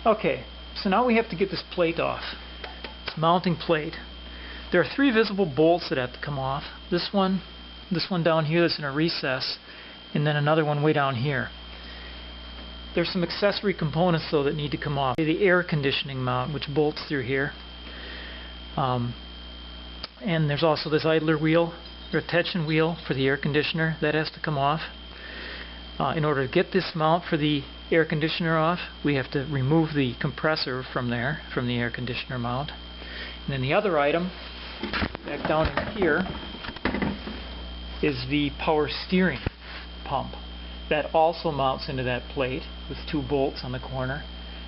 Okay, so now we have to get this plate off. This mounting plate. There are 3 visible bolts that have to come off. This one down here that's in a recess, and then another one way down here. There's some accessory components though that need to come off. The air conditioning mount, which bolts through here. And there's also this idler wheel, or tension wheel for the air conditioner. That has to come off. In order to get this mount for the air conditioner off, we have to remove the compressor from there, from the air conditioner mount. And then the other item, back down in here, is the power steering pump. That also mounts into that plate with 2 bolts on the corner,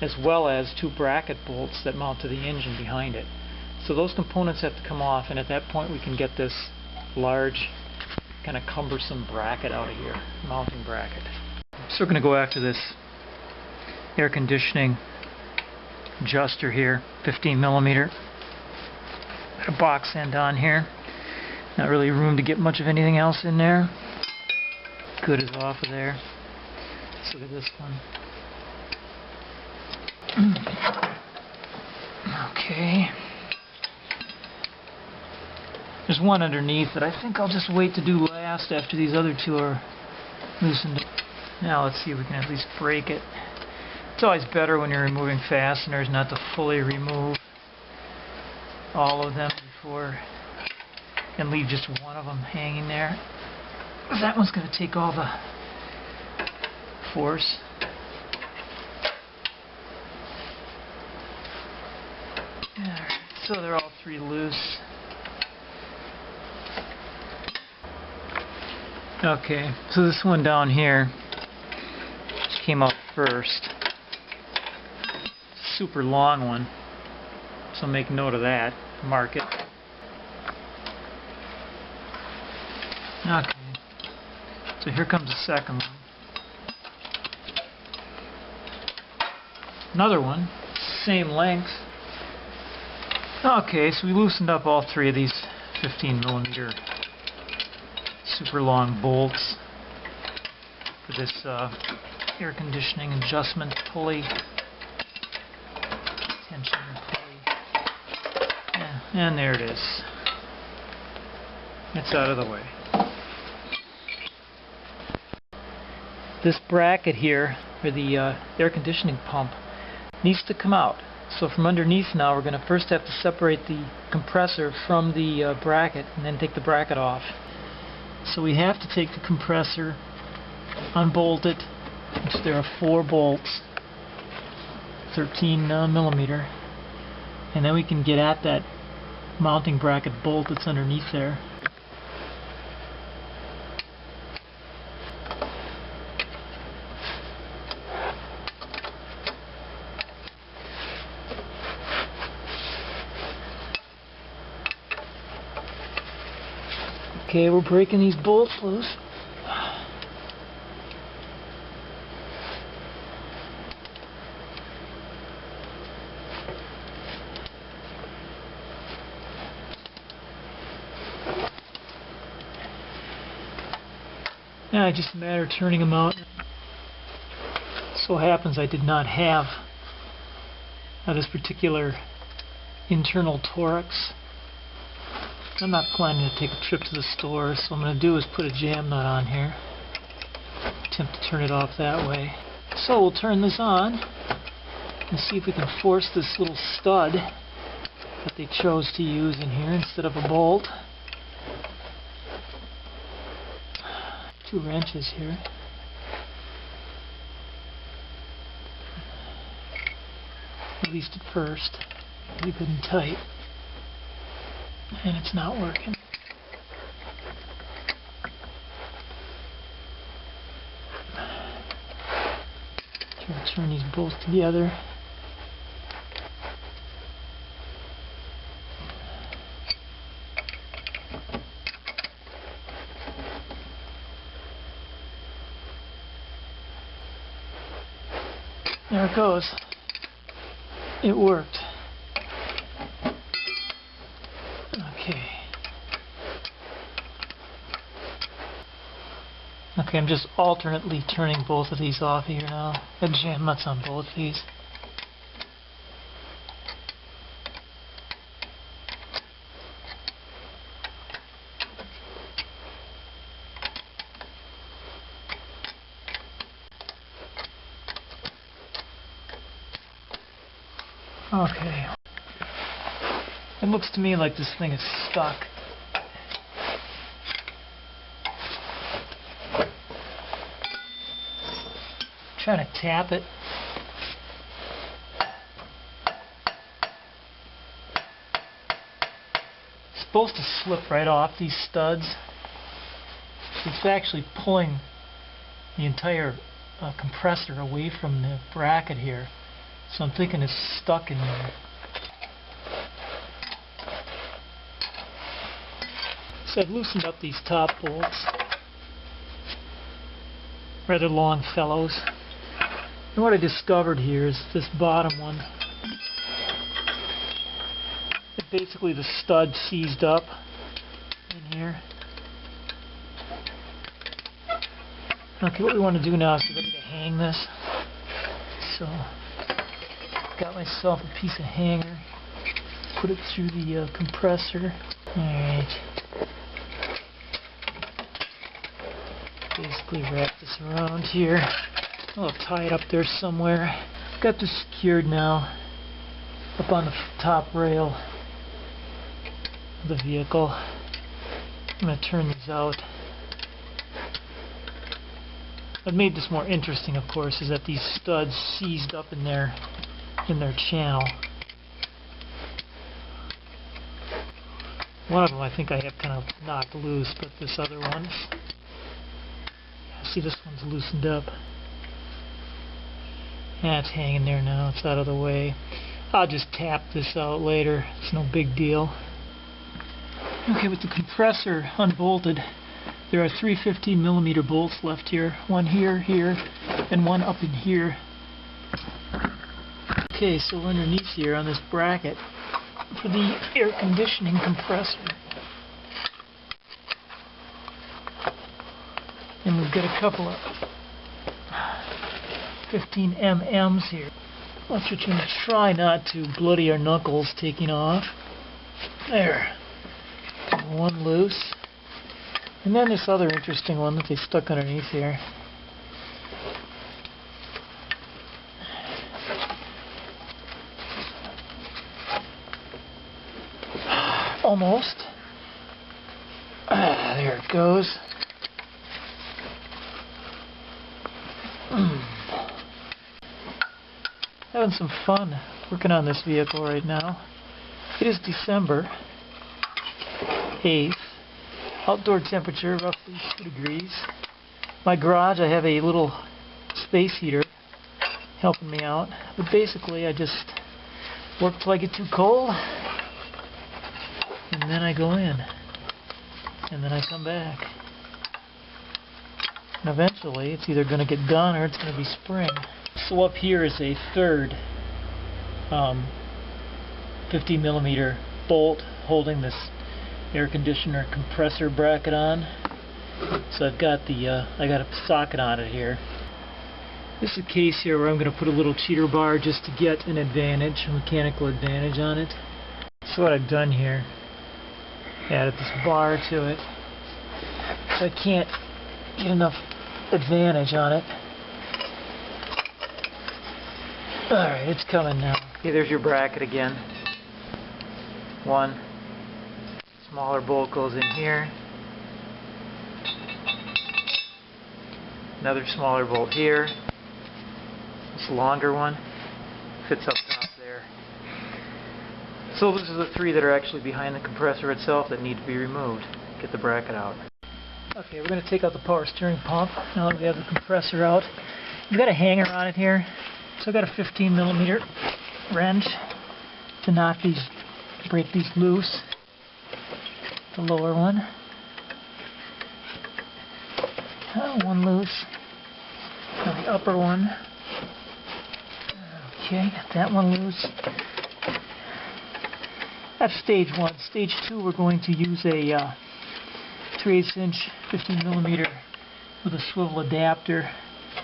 as well as 2 bracket bolts that mount to the engine behind it. So those components have to come off, and at that point we can get this large, kind of cumbersome bracket out of here, mounting bracket. So we're going to go after this air conditioning adjuster here, 15mm. Got a box end on here. Not really room to get much of anything else in there. Good is off of there. Let's look at this one. Okay. There's one underneath that I think I'll just wait to do last after these other 2 are loosened. Now let's see if we can at least break it. It's always better when you're removing fasteners not to fully remove all of them before and leave just one of them hanging there. That one's going to take all the force. Alright, so they're all 3 loose. Okay, so this one down here came out first. Super long one, so make note of that. Mark it. Okay, so here comes the second one. Another one, same length. Okay, so we loosened up all 3 of these 15mm super long bolts for this air conditioning adjustment pulley, tension pulley. Yeah, and there it is. It's out of the way. This bracket here for the air conditioning pump needs to come out. So from underneath now we're going to first have to separate the compressor from the bracket and then take the bracket off. So we have to take the compressor, unbolt it, which there are 4 bolts, 13mm, and then we can get at that mounting bracket bolt that's underneath there. Okay, we're breaking these bolts loose. Now it's just a matter of turning them out. So happens I did not have this particular internal Torx. I'm not planning to take a trip to the store, so what I'm going to do is put a jam nut on here. Attempt to turn it off that way. So we'll turn this on and see if we can force this little stud that they chose to use in here instead of a bolt. 2 wrenches here. At least at first. Be good and tight. And it's not working. Try to turn these bolts together. There it goes. It worked. Okay, I'm just alternately turning both of these off here now. Got jam nuts on both of these. Okay. It looks to me like this thing is stuck. Trying to tap it. It's supposed to slip right off these studs. It's actually pulling the entire compressor away from the bracket here. So I'm thinking it's stuck in there. So I've loosened up these top bolts. Rather long fellows. And what I discovered here is this bottom one. Basically the stud seized up in here. Okay, what we want to do now is get ready to hang this. So, got myself a piece of hanger. Put it through the compressor. Alright. Basically wrap this around here. I'll tie it up there somewhere. Got this secured now up on the top rail of the vehicle. I'm going to turn these out. What made this more interesting, of course, is that these studs seized up in their channel. One of them I think I have kind of knocked loose, but this other one, see, this one's loosened up. That's hanging there now. It's out of the way. I'll just tap this out later. It's no big deal. Okay, with the compressor unbolted, there are 3 15mm bolts left here. One here, here, and one up in here. Okay, so underneath here on this bracket for the air conditioning compressor. And we've got a couple of 15 mm's here. Which we can try not to bloody our knuckles taking off. There. One loose. And then this other interesting one that they stuck underneath here. Almost. There it goes. Having some fun working on this vehicle right now. It is December 8th. Outdoor temperature roughly 2 degrees. My garage, I have a little space heater helping me out. But basically I just work till I get too cold. And then I go in. And then I come back. And eventually it's either going to get done or it's going to be spring. So up here is a third 50mm bolt holding this air conditioner compressor bracket on. So I've got I got a socket on it here. This is a case here where I'm going to put a little cheater bar just to get an advantage, a mechanical advantage on it. So what I've done here, added this bar to it. So I can't get enough advantage on it. Alright, it's coming now. Okay, there's your bracket again. One smaller bolt goes in here. Another smaller bolt here. This longer one fits up top there. So those are the 3 that are actually behind the compressor itself that need to be removed. Get the bracket out. Okay, we're going to take out the power steering pump now that we have the compressor out. We've got a hanger on it here. So I've got a 15mm wrench to break these loose. The lower one. One loose. Now the upper one. Okay, got that one loose. That's stage 1. Stage 2, we're going to use a 3/8" 15mm with a swivel adapter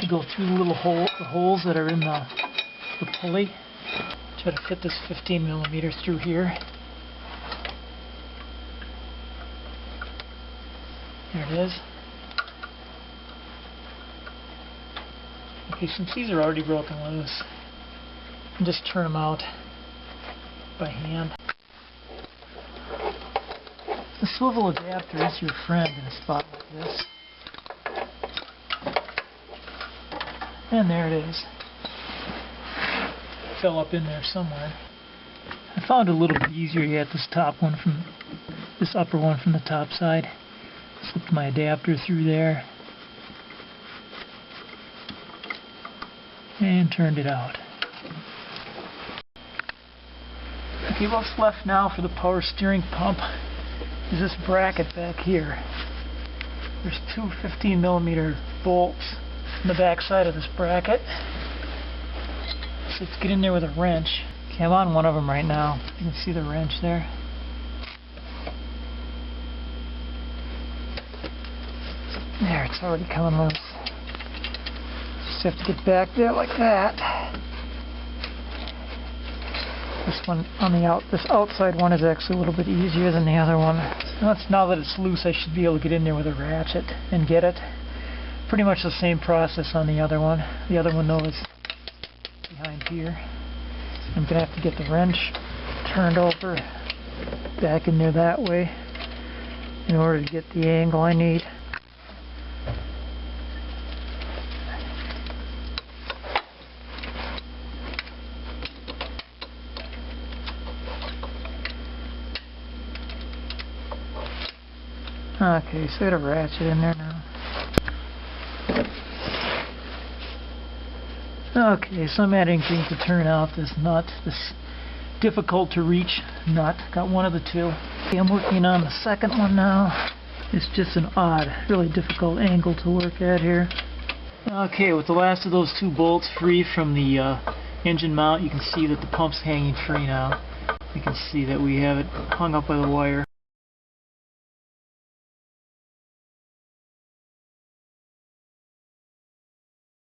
to go through the little holes that are in the pulley. Try to fit this 15mm through here. There it is. Okay, since these are already broken loose, I'll just turn them out. by hand. The swivel adapter is your friend in a spot like this. And there it is. Fell up in there somewhere. I found it a little bit easier to get this upper one from the top side. Slipped my adapter through there and turned it out. Okay, what's left now for the power steering pump is this bracket back here. There's two 15mm bolts on the back side of this bracket. So let's get in there with a wrench. Okay, I'm on one of them right now. You can see the wrench there. There, it's already coming loose. Just have to get back there like that. This one on this outside one is actually a little bit easier than the other one. Now that it's loose, I should be able to get in there with a ratchet and get it. Pretty much the same process on the other one. The other one though is behind here. I'm going to have to get the wrench turned over back in there that way in order to get the angle I need. Okay, so I got a ratchet in there now. Okay, so I'm adding things to turn out this nut, this difficult to reach nut. Got one of the two. Okay, I'm working on the second one now. It's just an odd, really difficult angle to work at here. Okay, with the last of those two bolts free from the engine mount, you can see that the pump's hanging free now. You can see that we have it hung up by the wire.